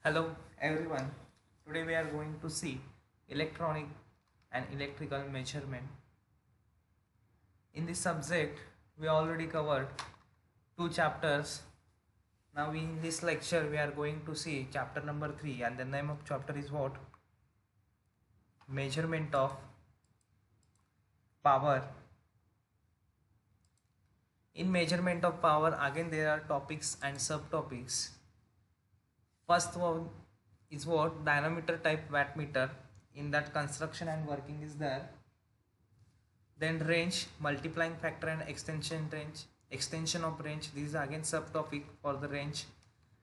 Hello everyone. Today we are going to see electronic and electrical measurement. In this subject we already covered two chapters. Now in this lecture we are going to see chapter number 3, and the name of chapter is what? Measurement of power. In measurement of power, again there are topics and subtopics. First one is what? Dynamometer type wattmeter. In that, construction and working is there. Then range, multiplying factor and extension of range. This is again subtopic for the range.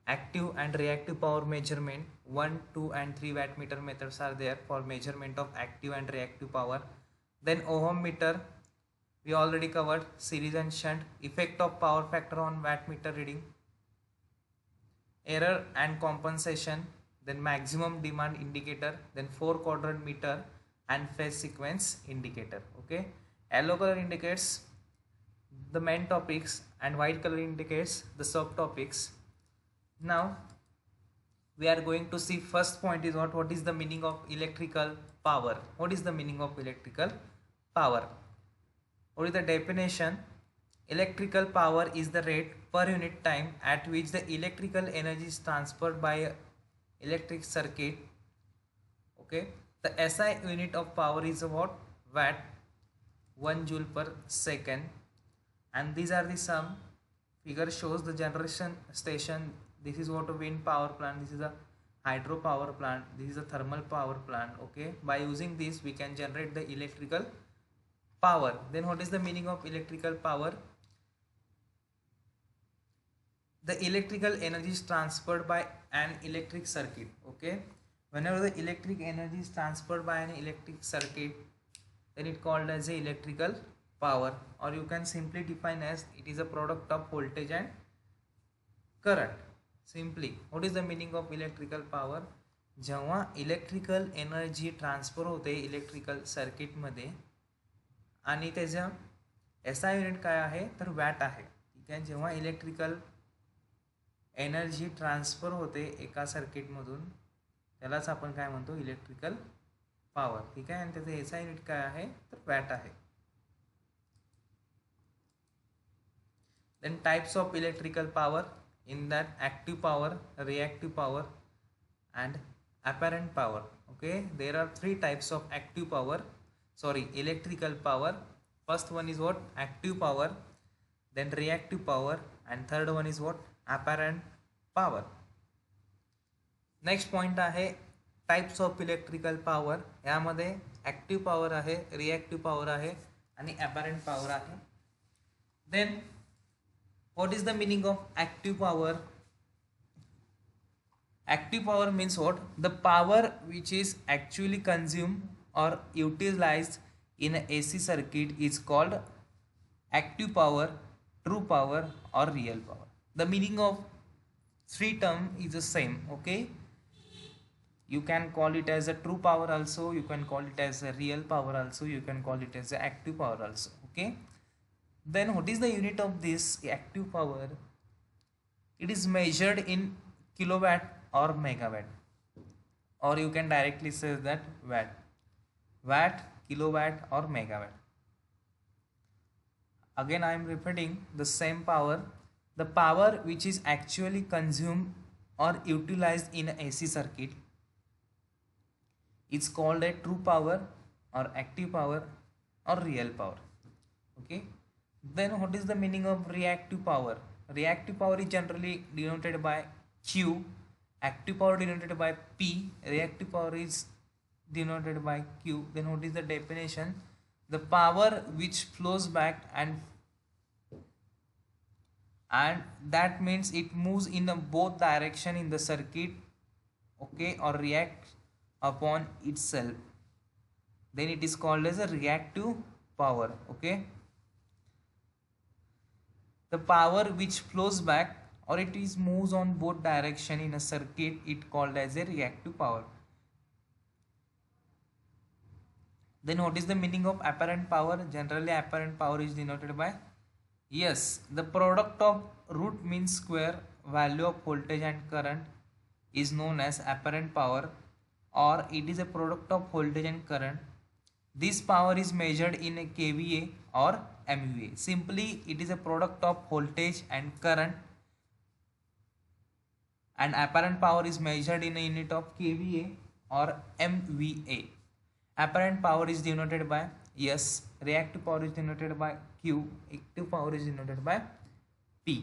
Active and reactive power measurement. 1, 2 and 3 wattmeter methods are there for measurement of active and reactive power. Then ohm meter, we already covered. Series and shunt. Effect of power factor on wattmeter reading. Error and compensation. Then maximum demand indicator. Then 4 quadrant meter and phase sequence indicator. Okay, yellow color indicates the main topics and white color indicates the subtopics. Now we are going to see first point is what is the meaning of electrical power. What is the meaning of electrical power? What is the definition? Electrical power is the rate per unit time at which the electrical energy is transferred by a electric circuit. Okay, the SI unit of power is what? Watt, 1 joule per second. And these are the some figure shows the generation station. This is what a wind power plant, this is a hydro power plant, this is a thermal power plant. Okay, by using this we can generate the electrical power. Then what is the meaning of electrical power? The electrical energy is transferred by an electric circuit. Okay, whenever the electric energy is transferred by an electric circuit, then it called as a electrical power, or you can simply define as it is a product of voltage and current. Simply, what is the meaning of electrical power? जेव्हा electrical energy transfer होते electrical सर्किटमध्ये आणि त्याच्या S I unit काय आहे तर watt आहे. ठीक आहे, जेव्हा इलेक्ट्रिकल एनर्जी ट्रान्सफर होते एका सर्किटमधून त्यालाच आपण काय म्हणतो इलेक्ट्रिकल पॉवर. ठीक आहे, आणि त्याचं एस आय युनिट काय आहे तर वॅट आहे. Then types of electrical power, in that active power, reactive power and apparent power. Okay, there are three types of active power, electrical power. First one is what? Active power, then reactive power, and third one is what? Apparent power. Next point आहे types of electrical power. यामध्ये active power आहे, reactive power आहे आणि apparent power आहे. Then what is the meaning of active power? Active power means what? The power which is actually consumed or utilized in an AC circuit is called active power, true power or real power. The meaning of three term is the same. Okay, you can call it as a true power also, you can call it as a real power also, you can call it as a active power also. Okay, then what is the unit of this active power? It is measured in kilowatt or megawatt, or you can directly say that watt, kilowatt or megawatt. Again I am repeating the same power. The power which is actually consumed or utilized in an AC circuit is called a true power or active power or real power. Okay, then what is the meaning of reactive power? Reactive power is generally denoted by Q, active power denoted by P, reactive power is denoted by Q. Then what is the definition? The power which flows back and that means it moves in both direction in the circuit. Okay, or react upon itself, then it is called as a reactive power. Okay, the power which flows back or it is moves on both direction in a circuit, it called as a reactive power. Then what is the meaning of apparent power? Generally apparent power is denoted by, yes, the product of root mean square value of voltage and current is known as apparent power, or it is a product of voltage and current. This power is measured in a kVA or MVA. Simply, it is a product of voltage and current, and apparent power is measured in a unit of kVA or MVA. Apparent power is denoted by S, reactive power is denoted by Q, active power is denoted by P.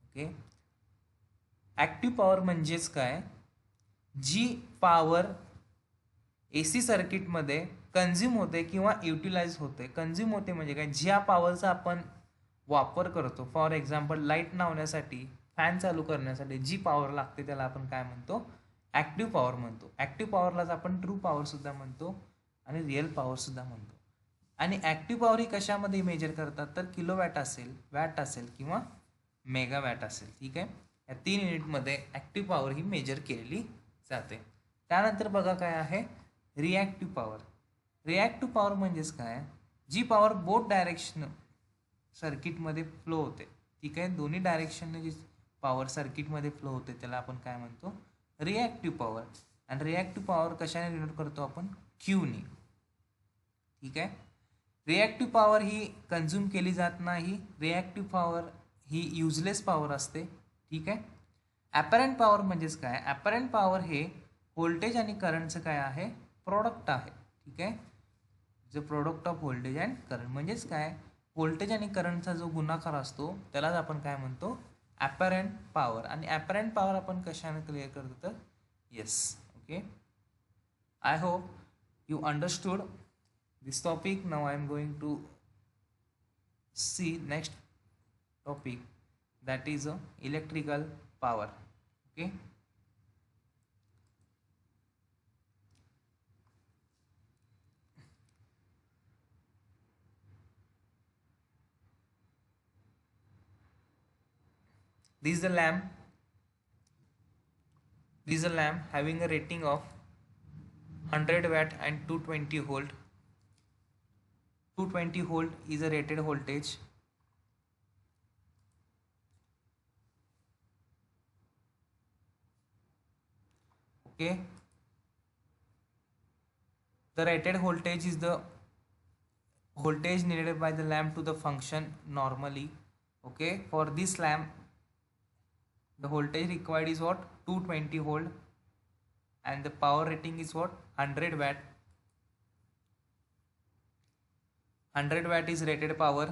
Okay, active power म्हणजेच काय, जी power AC सर्किटमध्ये consume होते किंवा utilise होते. Consume होते म्हणजे काय, ज्या पॉवरचा आपण वापर करतो. फॉर एक्झाम्पल लाईट लावण्यासाठी, फॅन चालू करण्यासाठी जी पॉवर लागते त्याला आपण काय म्हणतो, ॲक्टिव्ह पॉवर म्हणतो. ॲक्टिव्ह पॉवरलाच आपण ट्रू पॉवर सुद्धा म्हणतो आणि रिअल पॉवर सुद्धा म्हणतो. आणि ॲक्टिव्ह पॉवर ही कशामध्ये मेजर करतात, तर किलोवॅट असेल, वॅट असेल किंवा मेगावॅट असेल. ठीक आहे, या 3 युनिटमध्ये ॲक्टिव्ह पॉवर ही मेजर केलेली जाते. त्यानंतर बघा काय आहे रिॲक्टिव्ह पॉवर. रिॲक्टिव्ह पॉवर म्हणजेच काय, जी पॉवर बोथ डायरेक्शन सर्किटमध्ये फ्लो होते. ठीक आहे, दोन्ही डायरेक्शनने जी पॉवर सर्किटमध्ये फ्लो होते त्याला आपण काय म्हणतो, रिॲक्टिव्ह पॉवर. आणि रिॲक्टिव्ह पॉवर कशाने डिनोट करतो आपण, क्यूने. ठीक आहे, रिॲक्टिव्ह पॉवर ही कन्झ्युम केली जात नाही. रिॲक्टिव्ह पॉवर ही युजलेस पॉवर असते. ठीक आहे, ॲपरंट पॉवर म्हणजेच काय, ॲपरंट पॉवर हे व्होल्टेज आणि करंटचं काय आहे, प्रोडक्ट आहे. ठीक आहे, जो product off voltage and current म्हणजेच काय, व्होल्टेज आणि करंटचा जो गुणाकार असतो त्यालाच आपण काय म्हणतो, ॲपरंट पॉवर. आणि ॲपरंट पॉवर आपण कशाने क्लिअर करतो, तर yes. Okay, I hope you understood this topic. Now I am going to see next topic, that is electrical power. Okay, this is a lamp. This is a lamp having a rating of 100 watt and 220 volt. 220 volt is a rated voltage. Okay, the rated voltage is the voltage needed by the lamp to the function normally. Okay, for this lamp the voltage required is what, 220 volt, and the power rating is what, 100 watt. 100 watt is rated power.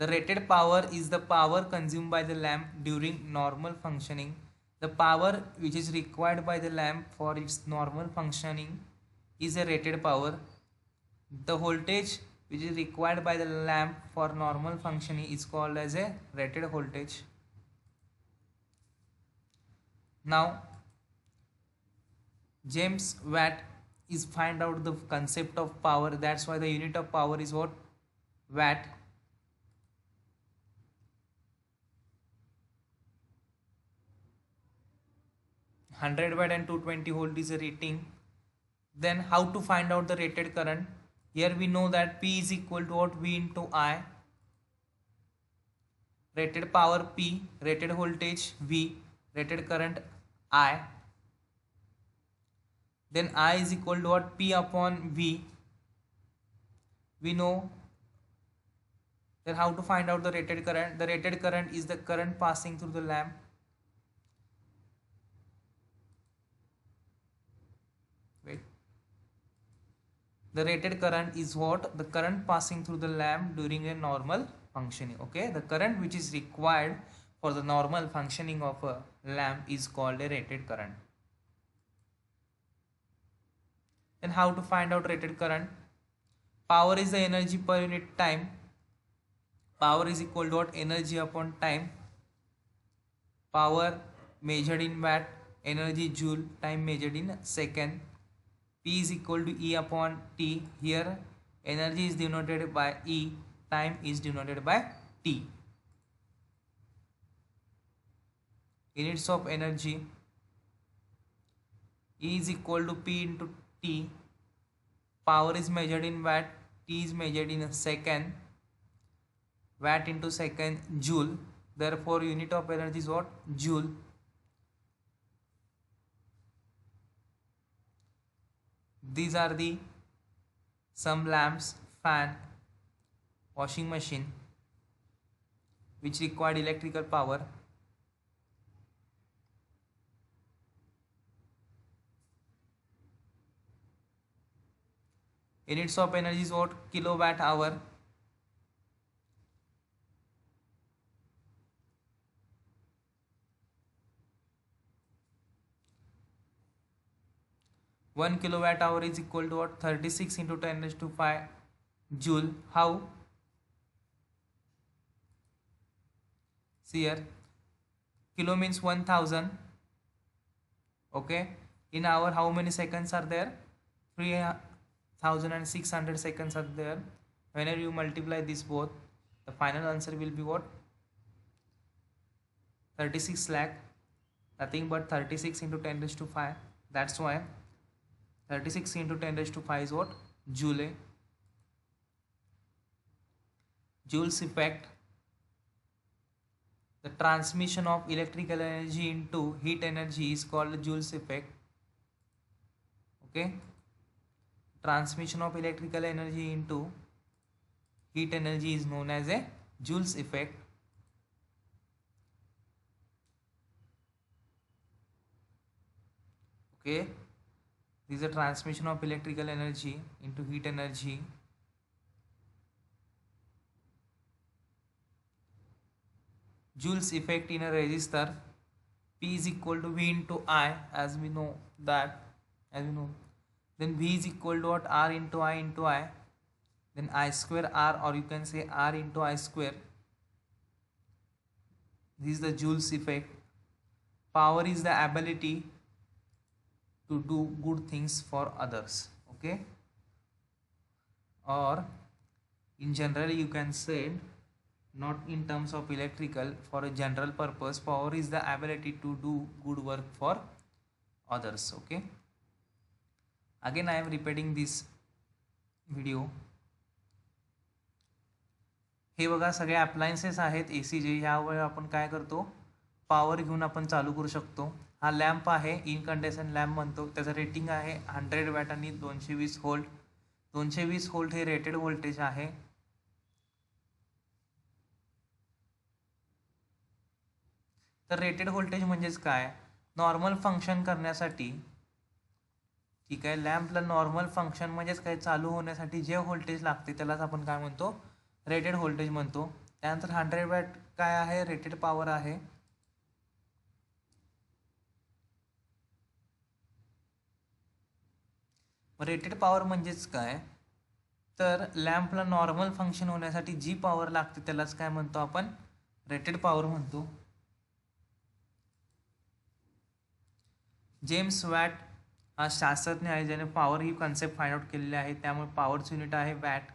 The rated power is the power consumed by the lamp during normal functioning. The power which is required by the lamp for its normal functioning is a rated power. The voltage which is required by the lamp for normal functioning is called as a rated voltage. Now James Watt is find out the concept of power. That's why the unit of power is what, watt. $100 watt and 220 volt is a rating. Then how to find out the rated current? Here we know that P is equal to what, V into I. Rated power P, rated voltage V, rated current I. Then I is equal to what, P upon V. We know. Then how to find out the rated current? The rated current is the current passing through the lamp. Wait. The rated current is what? The current passing through the lamp during a normal functioning. Okay, the current which is required for the normal functioning of a lamp is called a rated current. Then how to find out rated current? Power is the energy per unit time. Power is equal to what? Energy upon time. Power measured in watt, energy joule, time measured in second. P is equal to E upon T. Here energy is denoted by E, time is denoted by T. Units of energy, E is equal to P into T. Power is measured in watt, T is measured in a second. watt into second joule. Therefore unit of energy is what? Joule. These are the some lamps, fan, washing machine which required electrical power. Units of energy is what? Kilowatt hour. One kilowatt hour is equal to what? 36 into 10 raised to 5 joule. How? See here, kilo means 1000. Okay, in hour how many seconds are there? 3600 seconds are there. Whenever you multiply this both, the final answer will be what? 36 lakh. Nothing but 36 into 10 raised to 5. That's why 36 into 10 raised to 5 is what? Joule. Joule's effect. The transmission of electrical energy into heat energy is called Joule's effect. Okay, transmission of electrical energy into heat energy is known as a Joule's effect. Okay, this is a transmission of electrical energy into heat energy. Joule's effect in a resistor. P is equal to V into I, as we know that, then V is equal to what? R into I, then I square R, or you can say R into I square. This is the Joule's effect. Power is the ability to do good things for others. Okay, or in general you can say, not in terms of electrical, for a general purpose, power is the ability to do good work for others. Okay, again I am repeating this video. हे बघा सगळे appliances आहेत AC जे, ह्यावर आपण काय करतो? Power घेऊन आपण चालू करू शकतो. हा लॅम्प आहे, इनकंडेन्सेंट लॅम्प म्हणतो. त्याचं रेटिंग आहे 100 वॅट आणि 220 व्होल्ट. 220 व्होल्ट हे रेटेड व्होल्टेज आहे. तर रेटेड व्होल्टेज म्हणजेच काय? नॉर्मल फंक्शन करण्यासाठी, ठीक आहे, लॅम्पला नॉर्मल फंक्शन म्हणजेच काय, चालू होण्यासाठी जे व्होल्टेज लागते त्यालाच आपण काय म्हणतो? रेटेड व्होल्टेज म्हणतो. त्यानंतर 100 वॅट काय आहे? रेटेड पॉवर आहे. रेटेड पॉवर म्हणजेच काय? तर लॅम्पला नॉर्मल फंक्शन होण्यासाठी जी पॉवर लागते त्यालाच काय म्हणतो आपण? रेटेड पॉवर म्हणतो. जेम्स वॅट हा शास्त्रज्ञ आहे ज्याने पॉवर ही कन्सेप्ट फाइंड आउट केलेली आहे. त्यामुळे पॉवरचं युनिट आहे वॅट.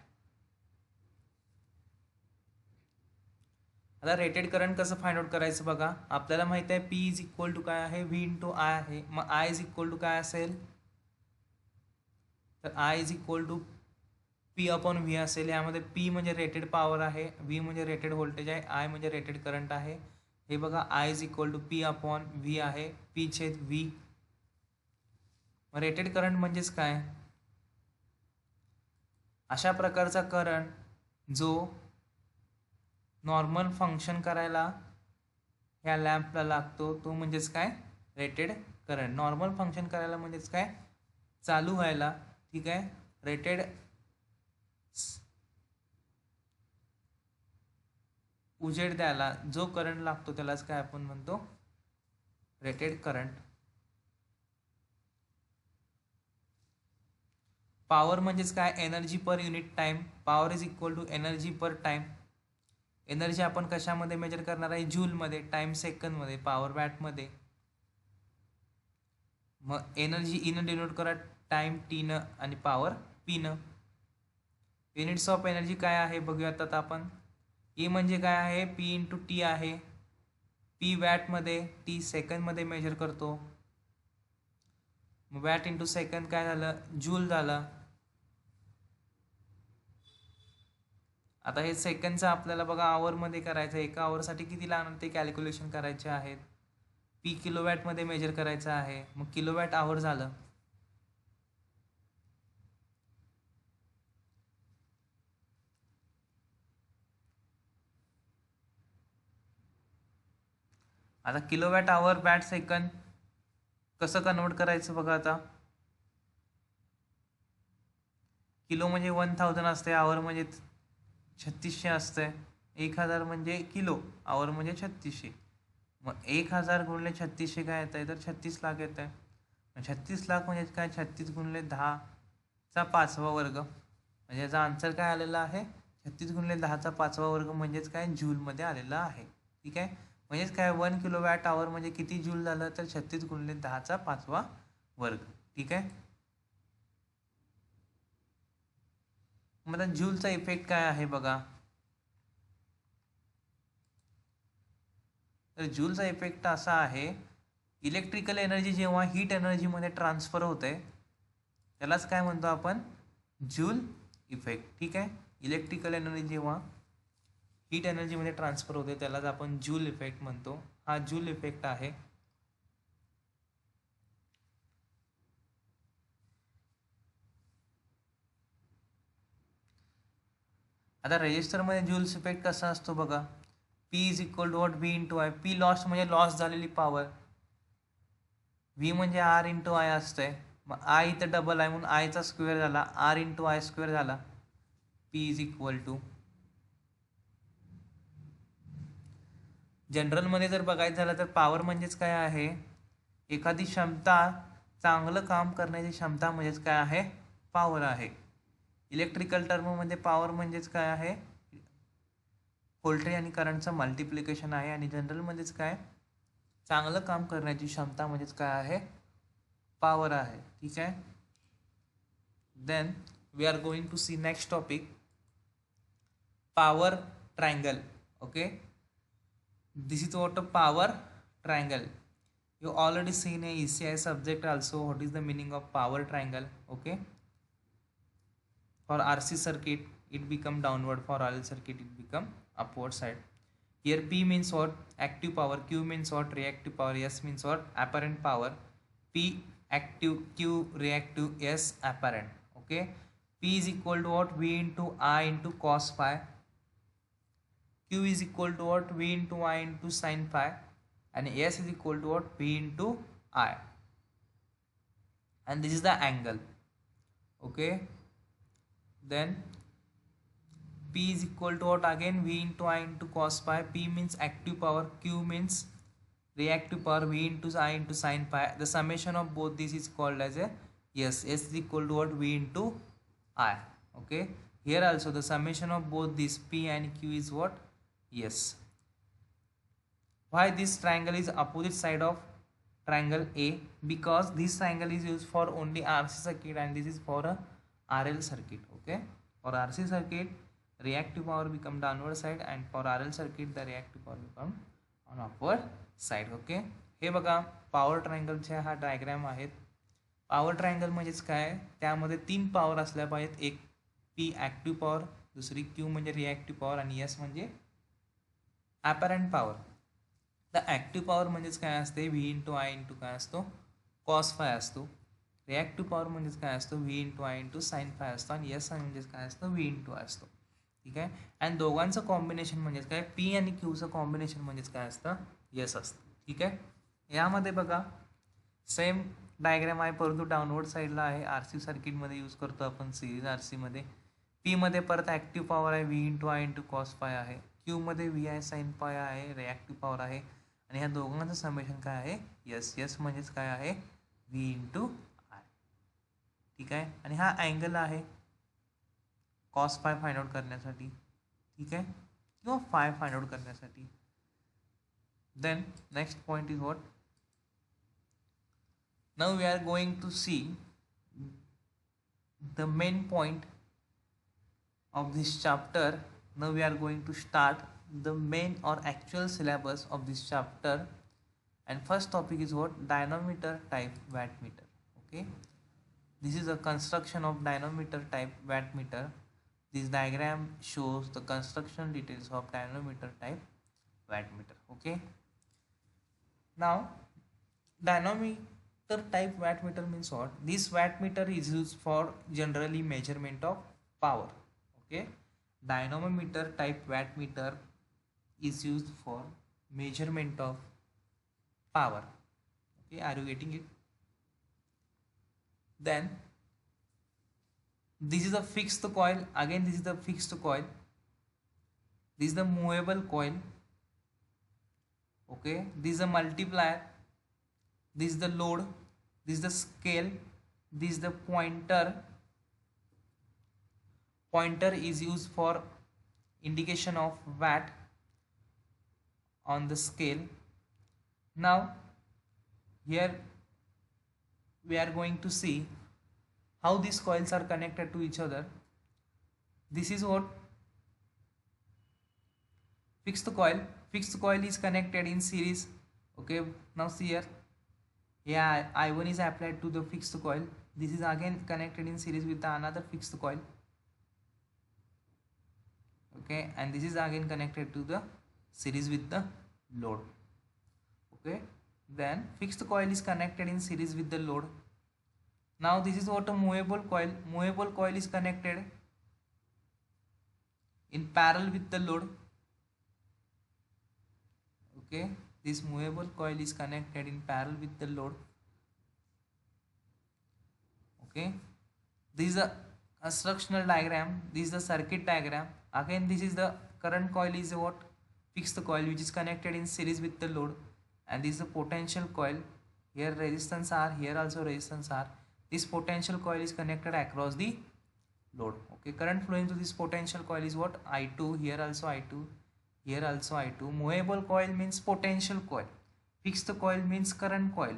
आता रेटेड करंट कसं फाइंड आउट करायचं बघा. आपल्याला माहिती आहे P इज इक्वल टू काय आहे? V इंटू I आहे. मग I इज इक्वल टू काय असेल? तर I is equal to P upon V असेल. यामध्ये P म्हणजे रेटेड पॉवर आहे, V म्हणजे रेटेड व्होल्टेज आहे, I म्हणजे रेटेड करंट आहे. हे बघा, I is equal to P upon V आहे, P छेद V. रेटेड करंट म्हणजेच काय? अशा प्रकारचा करंट जो नॉर्मल फंक्शन करायला ह्या लॅम्पला लागतो, तो म्हणजेच काय? Rated current. नॉर्मल फंक्शन करायला म्हणजेच काय? चालू व्हायला, ठीक आहे, रेटेड उजेड द्यायला जो करंट लागतो त्यालाच काय आपण म्हणतो? Rated current. पॉवर म्हणजेच काय? Energy per unit time. Power is equal to energy per time. Energy आपण कशामध्ये मेजर करणार आहे? जूलमध्ये. टाइम सेकंदमध्ये. पॉवर वॅटमध्ये. मग एनर्जी इन डिनोट करा टाइम टीनं आणि पॉवर पीनं. युनिट्स ऑफ एनर्जी काय आहे बघूयात आता आपण. E म्हणजे काय आहे? P इंटू टी आहे. P वॅटमध्ये, टी सेकंदमध्ये मेजर करतो. वॅट इंटू सेकंद काय झालं? जूल झालं. आता हे सेकंडचं आपल्याला बघा आवरमध्ये करायचं आहे. एका आवरसाठी किती लागणार ते कॅल्क्युलेशन करायचे आहेत. पी किलोवॅटमध्ये मेजर करायचं आहे. मग किलोवॅट आवर झालं. आता किलोवॅट आवर वॅट सेकंद कसं कन्वर्ट करायचं बघा. आता किलो म्हणजे 1000 असते, आवर म्हणजे 3600 असते, 1000 म्हणजे किलो, आवर म्हणजे 3600. मग 1000 गुणले 3600 काय येत आहे तर 36 लाख येत आहे. 36 लाख म्हणजे काय, 36 गुणले 10चा 5वा वर्ग, म्हणजे याचा आन्सर काय आलेला आहे 36 गुणले 10चा 5वा वर्ग म्हणजेच काय जूलमध्ये आलेला आहे. ठीक आहे, म्हणजेच काय 1 किलोवॅट आवर म्हणजे किती जूल झालं तर 36 गुणले 10चा 5वा वर्ग. ठीक आहे, मग जूलचा इफेक्ट काय आहे बघा. तर जूलचा इफेक्ट असा आहे, इलेक्ट्रिकल एनर्जी जेव्हा हीट एनर्जीमध्ये ट्रान्सफर होते त्यालाच काय म्हणतो आपण, जूल इफेक्ट. ठीक आहे, इलेक्ट्रिकल एनर्जी जेव्हा हीट एनर्जीमध्ये ट्रान्सफर होते त्यालाच आपण जूल इफेक्ट म्हणतो. हा जूल इफेक्ट आहे. आता रेजिस्टरमध्ये जूल्स इफेक्ट कसा असतो बघा. P is equal to what V into I. P loss म्हणजे लॉस झालेली पॉवर, व्ही म्हणजे आर इंटू आय असते. मग आय इथं डबल आहे म्हणून आयचा स्क्वेअर झाला, आर इंटू आय स्क्वेअर झाला. पी इज इक्वल टू, जनरलमध्ये जर बघायचं झालं तर पॉवर म्हणजेच काय आहे, एखादी क्षमता, चांगलं काम करण्याची क्षमता म्हणजेच काय आहे, पॉवर आहे. इलेक्ट्रिकल टर्ममध्ये पॉवर म्हणजेच काय आहे, व्होल्टेज आणि करंटचं मल्टिप्लिकेशन आहे. आणि जनरलमध्येच काय, चांगलं काम करण्याची क्षमता म्हणजेच काय आहे, पॉवर आहे. ठीक आहे, then we are going to see next topic, power triangle. Okay, this is what a power triangle. You already seen a ECI subject also, what is the meaning of power triangle. Okay, for RC circuit it become downward, for RL circuit it become upward side. Here P means what, active power, Q means what, reactive power, S means what, apparent power. P active, Q reactive, S apparent. Okay, P is equal to what, V into I into cos phi. Q is equal to what, V into I into sin phi. And S is equal to what, V into I. And this is the angle. Okay, then P is equal to what, again V into I into cos phi. P means active power, Q means reactive power, V into I into sin phi. The summation of both these is called as a S. S is equal to what, V into I. Okay, here also the summation of both these P and Q is what, yes. Why this triangle is opposite side of triangle A? Because this triangle is used for only RC circuit and this is for a RL circuit. Okay, for RC circuit reactive power become downward side and for RL circuit the reactive power become on upward side. Okay, हे बघा power ट्रायंगलचे हा diagram आहेत. Power triangle म्हणजेच काय, त्यामध्ये 3 power असल्या पाहिजेत. एक P active power, दुसरी Q म्हणजे रिॲक्टिव्ह पॉवर आणि S म्हणजे ॲपरंट पॉवर. तर ॲक्टिव्ह पॉवर म्हणजेच काय असते, व्ही इंटू आय इंटू काय असतो, कॉस फाय असतो. रिॲक्टिव्ह पॉवर म्हणजेच काय असतो, V into I into sine phi असतो. आणि एस म्हणजेच काय असतं, व्ही इंटू आय असतो. ठीक आहे, आणि दोघांचं कॉम्बिनेशन म्हणजेच काय, पी आणि क्यूचं कॉम्बिनेशन म्हणजेच काय असतं, एस असतं. ठीक आहे, यामध्ये बघा सेम डायग्राम आहे परंतु डाउनवर्ड साईडला आहे. आर सी सर्किटमध्ये यूज करतो आपण सिरीज आर सीमध्ये. पीमध्ये परत ॲक्टिव्ह पॉवर आहे, V into I into cos phi आहे. क्यूमध्ये व्ही आय साईन पाय आहे, रिॲक्टिव्ह पॉवर आहे. आणि ह्या दोघांचं समेशन काय आहे, यस. यस म्हणजेच काय आहे, व्ही इंटू आय. ठीक आहे, आणि हा अँगल आहे कॉस फाय फाइंड आउट करण्यासाठी. ठीक आहे, किंवा फाय फाइंड आउट करण्यासाठी. Then next point is what, now we are going to see the main point of this chapter. Now we are going to start the main or actual syllabus of this chapter, and first topic is what, dynamometer type wattmeter. Okay, this is a construction of dynamometer type wattmeter. This diagram shows the construction details of dynamometer type wattmeter. Okay. Now, dynamometer type wattmeter means what? This wattmeter is used for generally measurement of power. Okay. Dynamometer type wattmeter is used for measurement of power. Okay, are you getting it? Then this is a fixed coil. Again, this is the fixed coil. This is the movable coil. Okay, this is a multiplier. This is the load. This is the scale. This is the pointer. Pointer is used for indication of watt on the scale. Now here we are going to see how these coils are connected to each other. This is what fixed coil. Fixed coil is connected in series. Okay, now see here. Yeah, I1 is applied to the fixed coil. This is again connected in series with another fixed coil. Okay, and this is again connected to the series with the load. Okay, then fixed coil is connected in series with the load. Now this is what a movable coil. Movable coil is connected in parallel with the load. Okay, this movable coil is connected in parallel with the load. Okay, this is a constructional diagram. This is the circuit diagram. Again, this is the current coil is what? Fixed coil which is connected in series with the load, and this is the potential coil. Here resistance R, here also resistance R. This potential coil is connected across the load. Okay, current flowing through this potential coil is what? I2. Here also I2. Here also I2. Movable coil means potential coil. Fixed coil means current coil.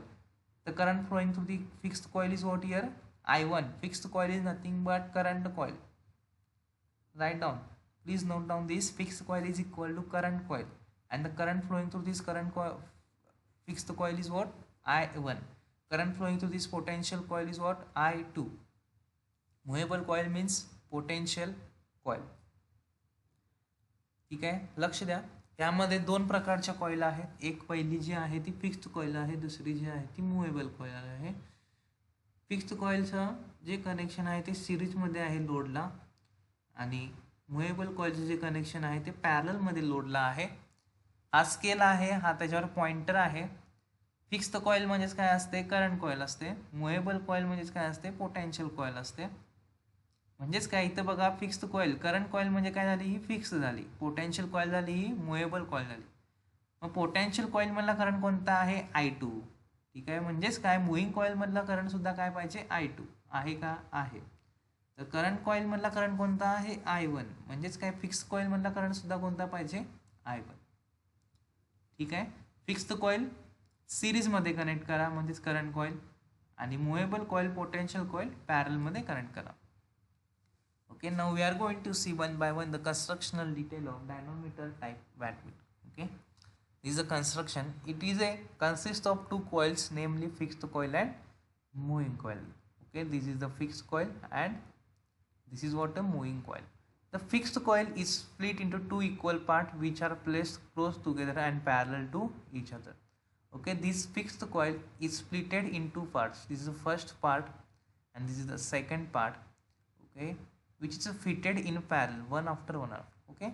The current flowing through the fixed coil is what here? I1. Fixed coil is nothing but current coil. Write down. Please note down this. Fixed coil is equal to current coil, and the current flowing through this current coil, fixed coil is what? I1. Current flowing through this potential coil is what? I2. Movable coil means potential coil. ठीक आहे, लक्ष द्या. त्यामध्ये दोन प्रकारच्या coil आहेत. एक पहिली जी आहे ती फिक्स्ड कॉईल आहे, दुसरी जी आहे ती मूवेबल कॉईल आहे. फिक्स्ड कॉईलचं जे कनेक्शन आहे ते सिरीजमध्ये आहे लोडला, आणि मूवेबल कॉईलचं जे कनेक्शन आहे ते पॅरललमध्ये लोडला आहे. हा स्केल आहे, हा त्याच्यावर पॉइंटर आहे. फिक्स्ड कॉईल म्हणजेच काय असते? करंट कॉईल असते. मूवेबल कॉईल म्हणजेच काय असते? पोटेन्शियल कॉईल असते. म्हणजेच काय, इथं बघा फिक्स्ड कॉईल, करंट कॉईल म्हणजे काय झाली? ही फिक्स झाली. पोटेन्शियल कॉईल झाली ही मूवेबल कॉईल झाली. मग पोटेन्शियल कॉईल मधला करंट कोणता आहे? I2. ठीक आहे, म्हणजेच काय, मुव्हिंग कॉईल मधला करंट सुद्धा काय पाहिजे? I2 आहे का? आहे. तर करंट कॉईल मधला करंट कोणता आहे? I1. म्हणजेच काय, फिक्स्ड कॉईल मधला करंट सुद्धा कोणता पाहिजे? I1. ठीक आहे, फिक्स्ड कॉईल सिरीज मध्ये कनेक्ट करा म्हणजेच करंट कॉईल, आणि movable coil potential coil parallel मध्ये कनेक्ट करा. Okay, now we are going to see one by one the constructional detail of dynamometer type wattmeter. Okay, this is a construction. It is a consists of two coils, namely fixed coil and moving coil. Okay, this is the fixed coil and this is what a moving coil. The fixed coil is split into two equal parts which are placed close together and parallel to each other. Okay, this fixed coil is splitted in two parts. This is the first part and this is the second part. Okay, which is fitted in parallel, one after one. Okay,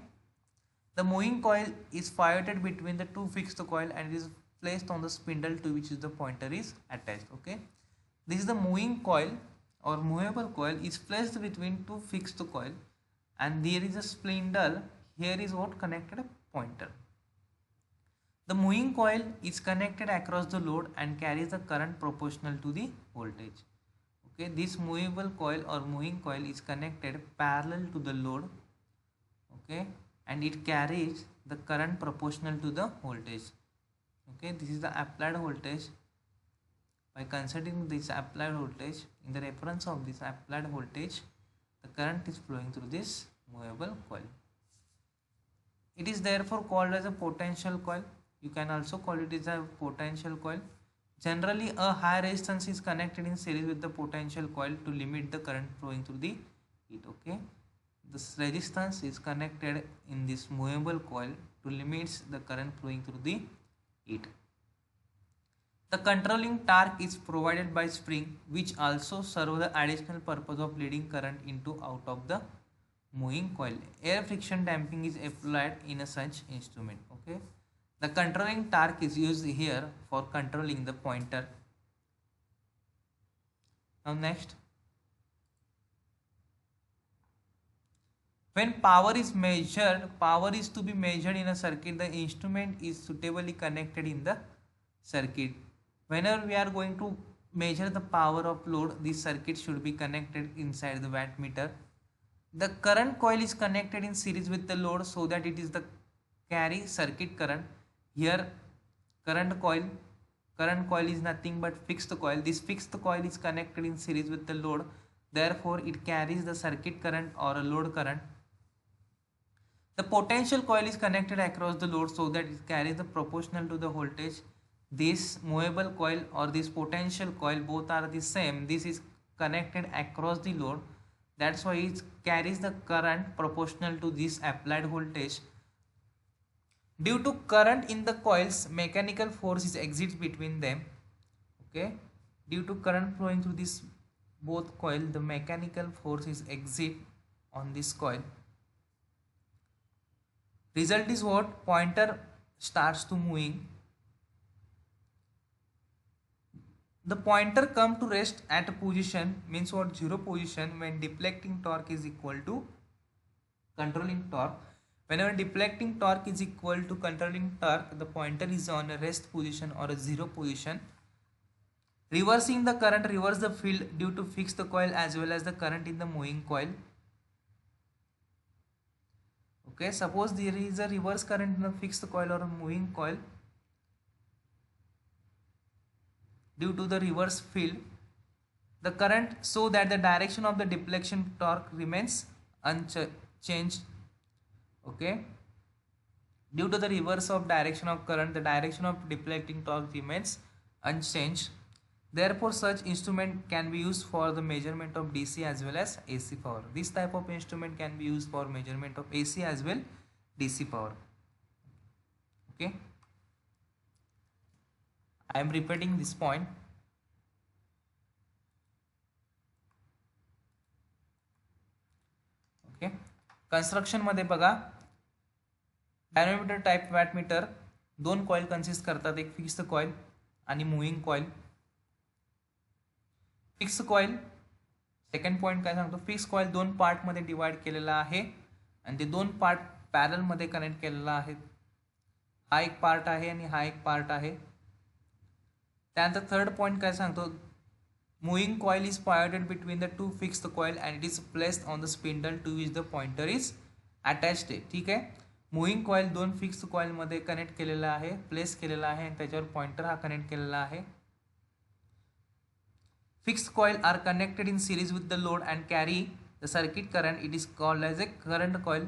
the moving coil is fired between the two fixed coil and it is placed on the spindle to which the pointer is attached. Okay, this is the moving coil or movable coil is placed between two fixed coil, and there is a spindle. Here is what connected a pointer. The moving coil is connected across the load and carries the current proportional to the voltage. Okay, this movable coil or moving coil is connected parallel to the load. Okay, and it carries the current proportional to the voltage. Okay, this is the applied voltage. By considering this applied voltage, in the reference of this applied voltage, the current is flowing through this movable coil. It is therefore called as a potential coil. You can also call it as a potential coil. Generally, a high resistance is connected in series with the potential coil to limit the current flowing through the it. Okay, This resistance is connected in this movable coil to limit the current flowing through it. The controlling torque is provided by spring, which also serve the additional purpose of leading current into out of the moving coil. Air friction damping is applied in a such instrument. Okay, the controlling torque is used here for controlling the pointer. Now next, when power is measured, power is to be measured in a circuit. The instrument is suitably connected in the circuit. Whenever we are going to measure the power of load, this circuit should be connected inside the wattmeter. The current coil is connected in series with the load so that it is the carry circuit current. Here current coil is nothing but fixed coil. This fixed coil is connected in series with the load, therefore it carries the circuit current or a load current. The potential coil is connected across the load so that it carries the proportional to the voltage. This movable coil or this potential coil, both are the same. This is connected across the load, that's why it carries the current proportional to this applied voltage. Due to current in the coils, mechanical force is exits between them. Okay, due to current flowing through this both coil, the mechanical force is exit on this coil. Result is what? Pointer starts to moving. The pointer come to rest at a position, means what? 0 position, when deflecting torque is equal to controlling torque. Whenever deflecting torque is equal to controlling torque, the pointer is on a rest position or a 0 position. Reversing the current, reverse the field due to fix the coil as well as the current in the moving coil. Okay, suppose there is a reverse current in a fixed coil or a moving coil. Due to the reverse field, the current, so that the direction of the deflection torque remains unchanged. Okay, due to the reverse of direction of current, the direction of deflecting torque remains unchanged. Therefore, such instrument can be used for the measurement of DC as well as AC power. This type of instrument can be used for measurement of AC as well DC power. Okay, I am repeating this point. Okay, construction मध्ये बघा, dynamometer type wattmeter दोन coil consist करतात, एक fixed coil आणि moving coil. Fix coil, second point काय सांगतो, fix coil दोन part मध्ये डिवाइड केलेला आहे आणि ते दोन पार्ट पॅरल मध्ये कनेक्ट केलेला आहे. हा एक पार्ट आहे आणि हा एक पार्ट आहे. त्यानंतर थर्ड पॉइंट काय सांगतो, moving coil is pivoted between the two fixed coil and it is placed on the spindle to which the pointer is attached आहे. ठीक आहे, मूव्हिंग कॉइल दोन फिक्स्ड कॉइल मध्ये कनेक्ट केलेला आहे, प्लेस केलेला आहे आणि त्याच्यावर पॉइंटर हा कनेक्ट केलेला आहे. Fixed coil are connected in series with the load and carry the circuit current. It is called as a current coil.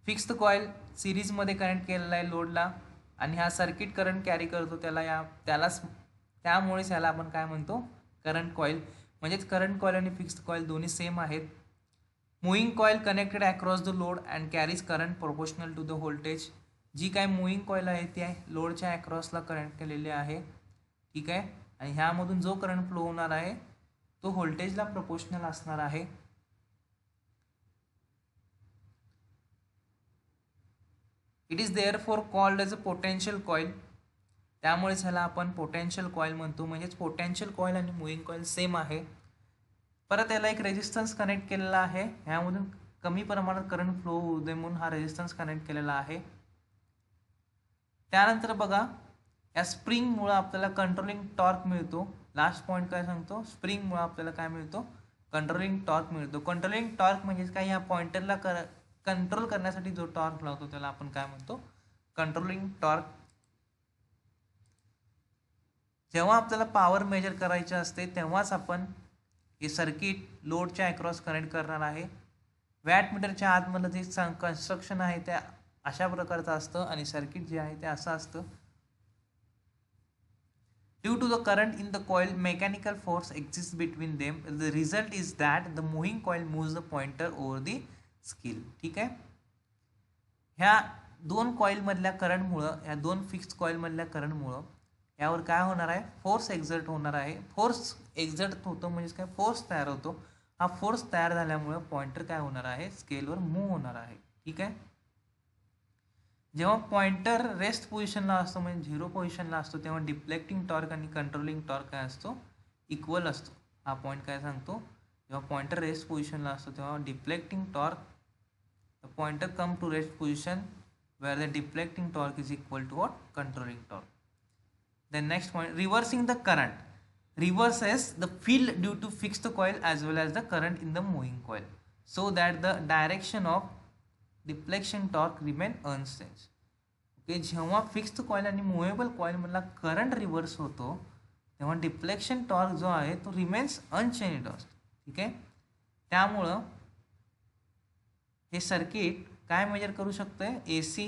Fixed coil series मध्ये कनेक्ट केलेला आहे लोडला आणि हा सर्किट करंट कॅरी करतो, त्यामुळेच ह्याला आपण काय म्हणतो, करंट कॉइल. म्हणजेच करंट कॉइल आणि फिक्स्ड कॉइल दोन्ही सेम आहेत. Moving coil connected across the load and carries current proportional to the voltage. जी काय मूव्हिंग कॉइल आहे ती लोडच्या अक्रॉसला कनेक्ट केलेली आहे. ठीक आहे, आणि ह्यामधून जो करंट फ्लो होणार आहे तो व्होल्टेजला प्रोपोर्शनल असणार आहे. It is therefore called as a potential coil. त्यामुळेच ह्याला आपण पोटेन्शियल कॉइल म्हणतो. म्हणजेच पोटेन्शियल कॉइल आणि मूव्हिंग कॉइल सेम आहे. परत याला एक रेजिस्टन्स कनेक्ट केलेला आहे, ह्यामधून कमी प्रमाणात करंट फ्लो होऊ दे म्हणून हा रेजिस्टन्स कनेक्ट केलेला आहे. त्यानंतर बघा, या स्प्रिंगमुळे आपल्याला कंट्रोलिंग टॉर्क मिळतो. लास्ट पॉईंट काय सांगतो, स्प्रिंगमुळे आपल्याला काय मिळतो, कंट्रोलिंग टॉर्क मिळतो. कंट्रोलिंग टॉर्क म्हणजे काय, या पॉइंटरला कंट्रोल करण्यासाठी जो टॉर्क लावतो त्याला आपण काय म्हणतो, कंट्रोलिंग टॉर्क. जेव्हा आपल्याला पॉवर मेजर करायची असते तेव्हाच आपण हे सर्किट लोडच्या अक्रॉस कनेक्ट करणार आहे. वॅटमीटरच्या आतमधलं जे कन्स्ट्रक्शन आहे त्या अशा प्रकारचं असतं आणि सर्किट जे आहे ते असं असतं. Due to the current in the coil, mechanical force exists between them. The result is that the moving coil moves the pointer over the skill. ठीक आहे. ह्या दोन कॉईलमधल्या करंटमुळं, ह्या दोन फिक्स्ड कॉईलमधल्या करंटमुळं यावर काय होणार आहे, फोर्स एक्झर्ट होणार आहे. फोर्स एक्झर्ट होतो म्हणजे काय, फोर्स तयार होतो. हा फोर्स तयार झाल्यामुळं पॉइंटर काय होणार आहे, स्केलवर मूव्ह होणार आहे. ठीक आहे. जेव्हा पॉइंटर रेस्ट पोझिशनला असतो म्हणजे 0 पोझिशनला असतो तेव्हा डिफ्लेक्टिंग टॉर्क आणि कंट्रोलिंग टॉर्क काय असतो, इक्वल असतो. हा पॉईंट काय सांगतो, जेव्हा पॉइंटर रेस्ट पोझिशनला असतो तेव्हा deflecting torque, the pointer come to rest position where the deflecting torque is equal to what, controlling torque. Then next point, reversing the current reverses the field due to fixed coil as well as the current in the moving coil so that the direction of deflection torque remain unchanged. Okay, जेव्हा fixed coil आणि movable कॉईलमधला current reverse होतो तेव्हा deflection torque जो आहे तो remains unchanged असतो. ठीक आहे. त्यामुळं हे सर्किट काय मेजर करू शकतोय, AC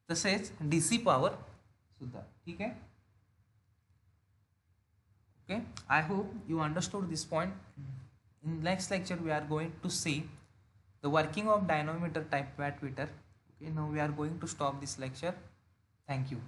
तसेच DC पॉवर सुद्धा. ठीक आहे. Okay, I hope you understood this point. In next lecture we are going to see the working of dynamometer type wattmeter. Okay, now we are going to stop this lecture. Thank you.